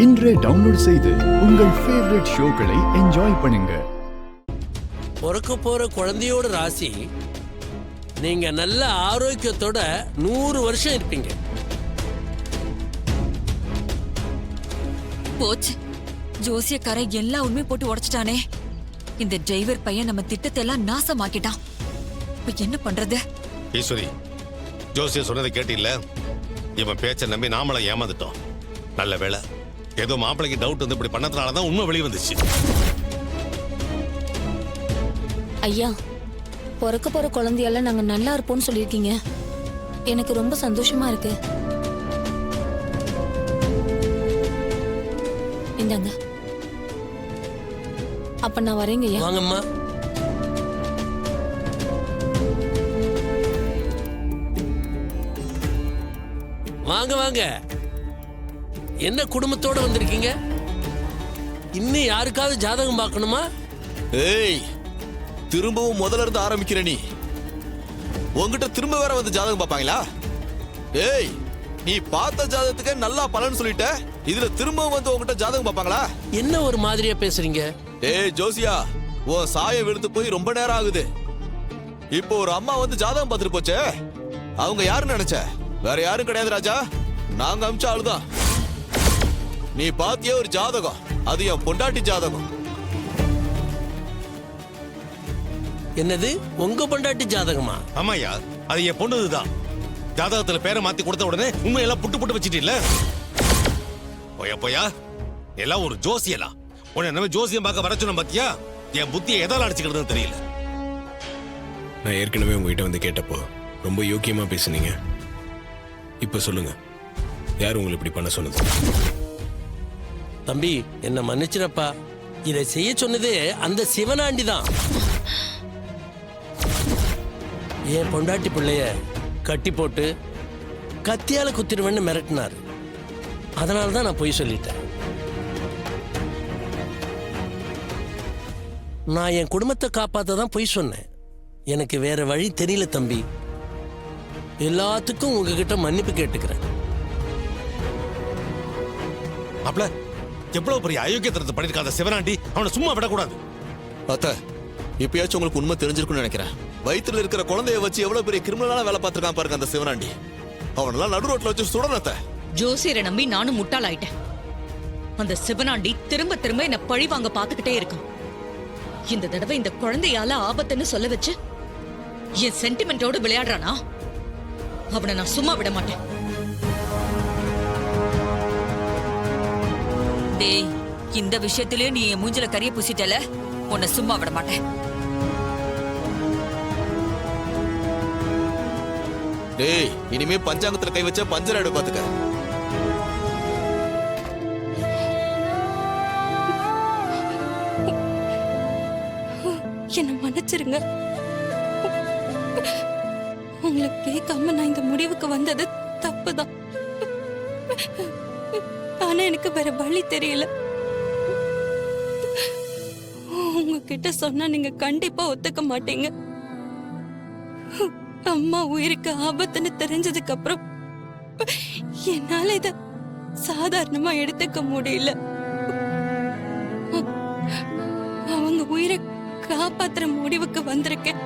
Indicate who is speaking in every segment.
Speaker 1: இன்றே டவுன்லோட் செய்து உங்கள் ஃபேவரட் ஷோக்களை என்ஜாய் பண்ணுங்க.
Speaker 2: பிறக்க போற குழந்தையோட ராசி நீங்க நல்ல ஆரோக்கியத்தோட 100 வருஷம் இருப்பீங்க.
Speaker 3: போச்சு, ஜோசியக்கார எல்லா உண்மை போட்டு உடைச்சிட்டானே. இந்த டிரைவர் பையன் நம்ம திட்டத்தை எல்லாம் நாசமாக்கிட்டான். இப்ப என்ன பண்றது?
Speaker 4: ஈஸ்வரி, ஜோசிய சொன்னதை கேட்டில்ல? இவன் பேச்ச நம்பி நாமளை ஏமாந்துட்டோம். நல்ல வேளை, ஏதோ மாப்பிளைக்கு டவுட் வந்து இப்படி பண்ணதுனாலதான் உண்மை வெளியே வந்துச்சு.
Speaker 5: ஐயா, பிறக்க போற குழந்தையெல்லாம் நாங்க நல்லா இருப்போம்னு சொல்லியிருக்கீங்க. எனக்கு ரொம்ப சந்தோஷமா இருக்கு. இந்தாங்க. அப்ப நான் வரேங்க ஐயா.
Speaker 2: வாங்கம்மா. வாங்க வாங்க. என்ன குடும்பத்தோட வந்திருக்கீங்க? இன்னும் யாருக்காவது ஜாதகம் பார்க்கணுமா?
Speaker 6: ஏய், திரும்பவும் முதல்ல இருந்து ஆரம்பிக்கிற நீ. உன்கிட்ட திரும்ப வேற வந்து ஜாதகம் பார்ப்பாங்களா? ஏய், நீ பார்த்த ஜாதகத்துக்கு நல்லா பலன் சொல்லிட்ட, இதுல திரும்பவும் வந்து உன்கிட்ட ஜாதகம் பார்ப்பாங்களா?
Speaker 2: என்ன ஒரு மாதிரியா பேசுறீங்க?
Speaker 6: ஏய் ஜோசியா, உன் சாயம் வெளுத்து போய் ரொம்ப நேரம் ஆகுது. இப்போ ஒரு அம்மா வந்து ஜாதகம் பார்த்துட்டு போச்சே, அவங்க யாருன்னு நினைச்ச? வேற யாரும் கிடையாது ராஜா, நாங்க அமிச்ச ஆளுதான். நீ பாத்திய ஒரு ஜாதகம், அது என் பொண்டாட்டி ஜாதகம்.
Speaker 2: என்னது, உங்க பொண்டாட்டி ஜாதகமா?
Speaker 4: ஆமாயா, அது என் பொண்ணுதான். ஜாதகத்துல பேரை மாத்தி கொடுத்த உடனே உண்மையெல்லாம் புட்டு புட்டு வச்சிட்டீல்ல? போயா போயா, எல்லாம் ஒரு ஜோசியலா. உன்னை நம்ம ஜோசியம் பார்க்க வர சொன்ன பாத்தியா? என் புத்தியை எதால அடிச்சுக்கிறதுன்னு தெரியல.
Speaker 7: நான் ஏற்கனவே உங்ககிட்ட வந்து கேட்டப்போ ரொம்ப யோக்கியமா பேசுனீங்க. இப்ப சொல்லுங்க, யார் உங்களை இப்படி பண்ண சொன்னது?
Speaker 2: தம்பி, என்ன மன்னிச்சிடப்பா. இதை செய்ய சொன்னதே அந்த சிவனாண்டி தான். என் பொண்டாட்டி பிள்ளைய கட்டி போட்டு கத்தியால குத்திடுவேன்னு மிரட்டினாரு. அதனால தான் நான் பொய் சொல்லிட்டேன். நான் என் குடும்பத்தை காப்பாத்த தான் பொய் சொன்னேன். எனக்கு வேற வழி தெரியல தம்பி. எல்லாத்துக்கும் உங்ககிட்ட மன்னிப்பு கேட்டுக்கிறேன்.
Speaker 4: அப்பல எவ்வளவு பெரிய அயோக்கியத்தனத்தை பண்ணிருக்காத சிவனாண்டி, அவனை சும்மா விடக்கூடாது.
Speaker 6: அத்த, இப்பயாச்சும் உங்களுக்கு உண்மை தெரிஞ்சிருக்கும்னு நினைக்கிறேன். வயிற்றுல இருக்கிற குழந்தைய வச்சு எவ்வளவு பெரிய கிரிமினலான வேலை பார்த்திருக்கான் பாருங்க அந்த சிவனாண்டி. அவனெல்லாம் நடு ரோட்ல வச்சு சுடனத்த.
Speaker 3: ஜோசியரை நம்பி நானும் முட்டாளாயிட்டேன். அந்த சிவனாண்டி திரும்ப திரும்ப என்ன பழி வாங்க பாத்துக்கிட்டே இருக்கான். இந்த தடவை இந்த குழந்தையால ஆபத்துன்னு சொல்ல வச்சு என் சென்டிமெண்டோடு விளையாடுறானா? அவனை நான் சும்மா விட மாட்டேன். டேய், இந்த விஷயத்திலே நீ என் மூஞ்சில கரிய பூசிட்டல, உன்னை சும்மா விட மாட்டேன்.
Speaker 6: டேய், இனிமே பஞ்சாங்கத்துல கை வச்ச பஞ்சராடு பாத்துக்க.
Speaker 8: என்ன மன்னிச்சிருங்க. உங்களை கேட்காம நான் இந்த முடிவுக்கு வந்தது தப்புதான். ஆனா எனக்கு வேற வழி தெரியல. உங்ககிட்ட சொன்னா நீங்க கண்டிப்பா ஒத்துக்க மாட்டீங்க. அம்மா உயிருக்கு ஆபத்துன்னு தெரிஞ்சதுக்கு அப்புறம் என்னால இத சாதாரணமா எடுத்துக்க முடியல. அவங்க உயிரை காப்பாத்துற முடிவுக்கு வந்திருக்கேன்.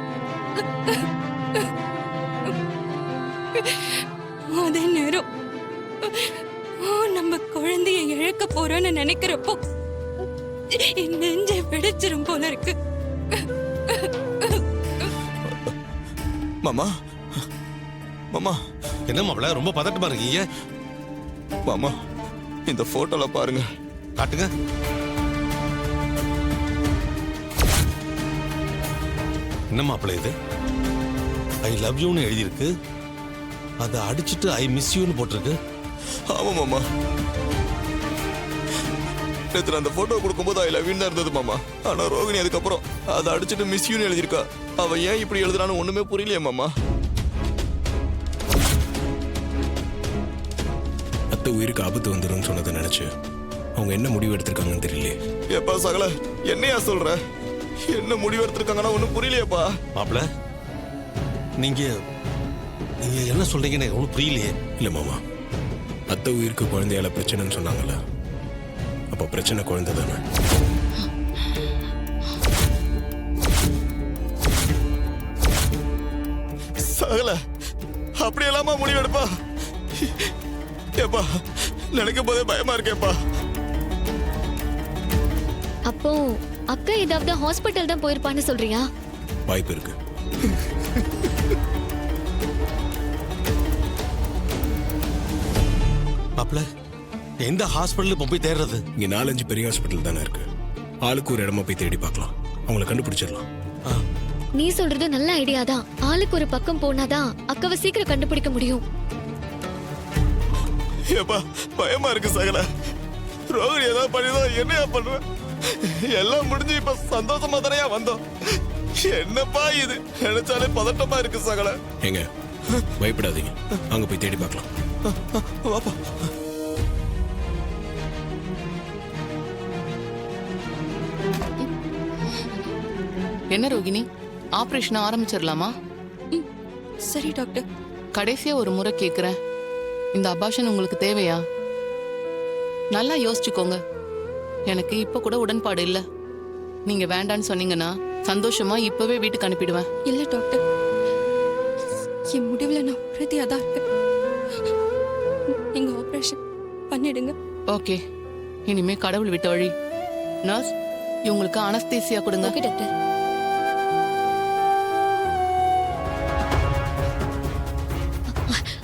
Speaker 8: அதே நேரம் நம்ம குழந்தைய இழக்க போறோம்னு நினைக்கிறப்போ என் நெஞ்சை வெடிச்சிரும் போல இருக்கு.
Speaker 6: மாமா, மாமா.
Speaker 4: என்ன மாப்பிள்ள, ரொம்ப பதட்டமா இருக்கீங்க?
Speaker 6: மாமா, இந்த போட்டோல பாருங்க.
Speaker 4: காட்டுங்க. என்ன மாப்பிள்ள இது? ஐ லவ் யூன்னு எழுதியிருக்கு. அதை அடிச்சுட்டு ஐ மிஸ் யூன்னு போட்டிருக்கு.
Speaker 6: ஆமா மாமா, நேற்று அந்த போட்டோ கொடுக்கும்போது ஐ லவ் யூ தான் இருந்தது மாமா. ஆனா ரோகிணி அதுக்கப்புறம் அதை அடிச்சுட்டு மிஸ் யூன்னு எழுதியிருக்கா. அவ ஏன் இப்படி எழுதுறான்னு ஒண்ணுமே புரியலையே மாமா.
Speaker 7: அத்தை உயிருக்கு ஆபத்து வந்துடும் சொன்னதை நினைச்சு அவங்க என்ன முடிவு எடுத்திருக்காங்கன்னு தெரியலையே.
Speaker 6: ஏப்பா சகல, என்னையா சொல்ற? என்ன முடிவு எடுத்திருக்காங்கன்னா ஒன்னும் புரியலையேப்பா.
Speaker 4: மாப்பிள்ள, நீங்க என்ன சொல்றீங்கன்னு ஒன்றும் புரியலையே.
Speaker 7: இல்ல மாமா, அத்தை உயிருக்கு குழந்தையால பிரச்சனைன்னு சொன்னாங்கல்ல, அப்போ பிரச்சனை குழந்தை தானே.
Speaker 6: சகல அப்படி எல்லாமா முடிவெடுப்பா? ஏப்பா நினைக்கும் போதே பயமா இருக்கேப்பா.
Speaker 9: அப்போ அக்கா ஏதாவது ஹாஸ்பிட்டல் தான் போயிருப்பான்னு சொல்றியா?
Speaker 7: வாய்ப்பு இருக்கு.
Speaker 4: மாப்ள எந்த ஹாஸ்பிட்டலுக்கு போய் தேடுறது?
Speaker 7: இங்க 4-5 பெரிய ஹாஸ்பிட்டல் தானே இருக்கு. ஆளுக்கு ஒரு இடமா போய் தேடி பார்க்கலாம், அவங்கள கண்டுபிடிச்சிடலாம்.
Speaker 9: நீ சொல்றது நல்ல ஐடியா தான். ஆளுக்கு ஒரு பக்கம் போனாதான் அக்காவை சீக்கிரம் கண்டுபிடிக்க முடியும்.
Speaker 6: ஏப்பா பயமா இருக்கு சகல. ரோகிணி ஏதாவது பண்ணிதான் என்னையா பண்ணுவேன்? எல்லாம் முடிஞ்சு இப்ப சந்தோஷமா தானையா வந்தோம். என்னப்பா இது நினைச்சாலே பதட்டமா இருக்கு சகல.
Speaker 7: ஏங்க பயப்படாதீங்க, அங்க போய் தேடி பார்க்கலாம்.
Speaker 6: வாப்பா.
Speaker 10: என்ன ரோகிணி, ஆபரேஷன் ஆரம்பிச்சிடலாமா?
Speaker 8: சரி டாக்டர்.
Speaker 10: கடைசியா ஒரு முறை கேக்குறேன், இந்த அபாஷன் உங்களுக்கு தேவையா? நல்லா யோசிச்சுக்கோங்க. எனக்கு இப்ப கூட உடன்பாடு இல்ல. நீங்க வேண்டான்னு சொன்னீங்கன்னா சந்தோஷமா இப்பவே வீட்டுக்கு அனுப்பிடுவேன்.
Speaker 8: இல்ல டாக்டர், என் முடிவுல நான் உறுதியா தான் இருக்கேன். நீங்க ஆபரேஷன் பண்ணிடுங்க.
Speaker 10: ஓகே, இனிமே கடவுள் விட்ட வழி. நர்ஸ், இவங்களுக்கு அனஸ்தீசியா கொடுங்க.
Speaker 5: Okay doctor.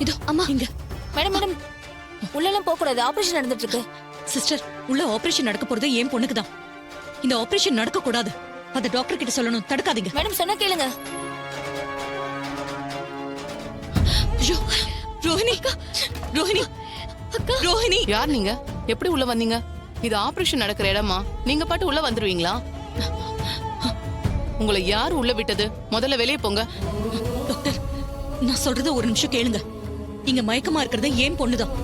Speaker 3: இதோ அம்மா இங்க.
Speaker 5: மேடம் மேடம் உள்ளெல்லாம் போக கூடாது, ஆபரேஷன் நடந்துட்டு இருக்கு.
Speaker 3: சிஸ்டர், உள்ள ஆபரேஷன் நடக்க போறது என் பொண்ணுக்கு தான். இந்த ஆபரேஷன் நடக்க கூடாது. அத டாக்டர் கிட்ட சொல்லணும், தடுக்காதீங்க.
Speaker 5: மேடம் சொன்னா கேளுங்க.
Speaker 3: ஐயோ, ரோஹிணி ரோஹிணி ரோஹிணி.
Speaker 10: யார் நீங்க? எப்படி உள்ள வந்தீங்க? இது ஆபரேஷன் நடக்கிற இடமா? நீங்க பாட்டு உள்ள வந்துருவீங்களா? உங்களை யார் உள்ள விட்டது? முதல்ல வெளியே போங்க.
Speaker 3: டாக்டர், நான் சொல்றத ஒரு நிமிஷம் கேளுங்க. இங்க மயக்கமா இருக்கிறது ஏன் பொண்ணுதான்.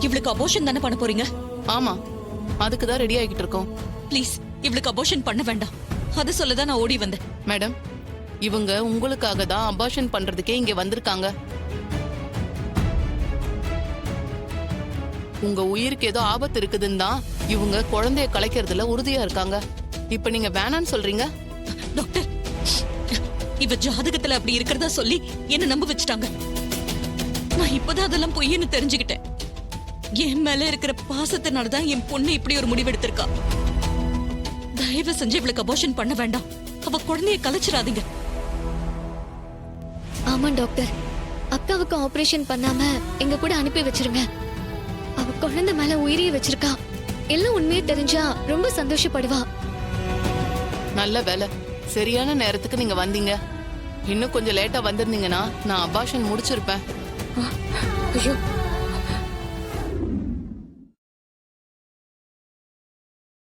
Speaker 3: இவளுக்கு அபோஷன் தானே பண்ண போறீங்க?
Speaker 10: ஆமா, அதுக்கு தான் ரெடி ஆகிட்டு இருக்கோம்.
Speaker 3: ப்ளீஸ், இவளுக்கு அபோஷன் பண்ண வேண்டாம். அத சொல்லதான் நான் ஓடி வந்தேன்.
Speaker 10: மேடம், இவங்க உங்களுக்காக தான் அபார்ஷன் பண்றதுக்கே இங்க வந்திருக்காங்க. உங்க உயிருக்கு ஏதோ ஆபத்து இருக்குதுன்னு தான் இவங்க குழந்தைய கலைக்கிறதுல உறுதியா இருக்காங்க. இப்ப நீங்க வேணான்னு சொல்றீங்க?
Speaker 3: டாக்டர், இவ ஜாதகத்துல அப்படி இருக்கிறதா சொல்லி என்ன நம்ப வச்சுட்டாங்க. நான் இப்பதான் அதெல்லாம் பொய்ன்னு தெரிஞ்சுக்கிட்டேன். என் மேல இருக்கிற பாசத்தினாலதான் என் பொண்ணு இப்படி ஒரு முடிவெடுத்திருக்கா. தயவு செஞ்சு இவளுக்கு அபார்ஷன் பண்ண வேண்டாம். அவ குழந்தைய கலைச்சிடாதீங்க.
Speaker 9: ஆமா டாக்டர், அக்காவுக்கு ஆபரேஷன் பண்ணாம எங்க கூட அனுப்பி வச்சிருங்க. அவ குழந்தை மேல உயிரியை வச்சிருக்கா. எல்லாம் உண்மையே தெரிஞ்சா ரொம்ப சந்தோஷப்படுவா.
Speaker 10: நல்ல வேலை, சரியான நேரத்துக்கு நீங்க வந்தீங்க. இன்னும் கொஞ்சம் லேட்டா வந்திருந்தீங்கன்னா நான் அபார்ஷன் முடிச்சிருப்பேன்.
Speaker 9: ஐயோ,